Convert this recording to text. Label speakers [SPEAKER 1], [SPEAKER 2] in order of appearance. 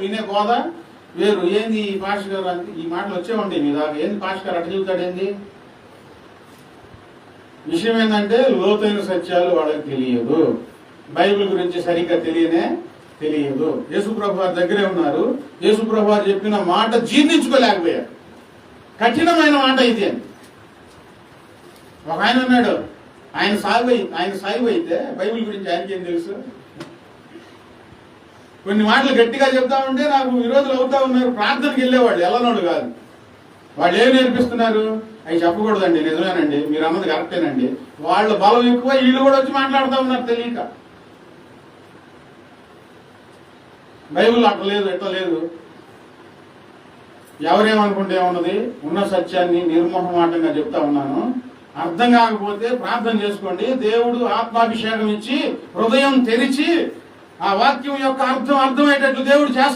[SPEAKER 1] వినే బోధ వేరు. ఏంది ఈ పాష గారు ఈ మాటలు వచ్చేవండి మీ దాకా, ఏంది పాష గారు అట్ట చెబుతాడు ఏంది? విషయం ఏంటంటే లోతైన సత్యాలు వాళ్ళకి తెలియదు, బైబిల్ గురించి సరిగ్గా తెలియదు. యేసుప్రభు వారి దగ్గరే ఉన్నారు, యేసుప్రభు వారు చెప్పిన మాట జీర్ణించుకోలేకపోయారు. కఠినమైన మాట ఇది అని. ఒక ఆయన అన్నాడు, ఆయన సాగు అయితే బైబిల్ గురించి ఆయనకేం తెలుసు? కొన్ని మాటలు గట్టిగా చెప్తా ఉంటే నాకు విరోధులు అవుతా ఉన్నారు. ప్రార్థనకి వెళ్ళేవాళ్ళు, ఎల్లనోడు కాదు. వాళ్ళు ఏం నేర్పిస్తున్నారు? అవి చెప్పకూడదండి, నిజమేనండి, మీరు అన్నది కరెక్టేనండి. వాళ్ళ బలం ఎక్కువ, వీళ్ళు కూడా వచ్చి మాట్లాడుతూ ఉన్నారు తెలియక. బైబిల్ అట్లా లేదు, ఎట్లా లేదు. ఎవరేమనుకుంటే ఏమన్నది, ఉన్న సత్యాన్ని నిర్మోహమాటంగా చెప్తా ఉన్నాను. అర్థం కాకపోతే ప్రార్థన చేసుకోండి. దేవుడు ఆత్మాభిషేకం ఇచ్చి హృదయం తెరిచి ఆ వాక్యం యొక్క అర్థమయ్యేటట్లు దేవుడు చేస్తాడు.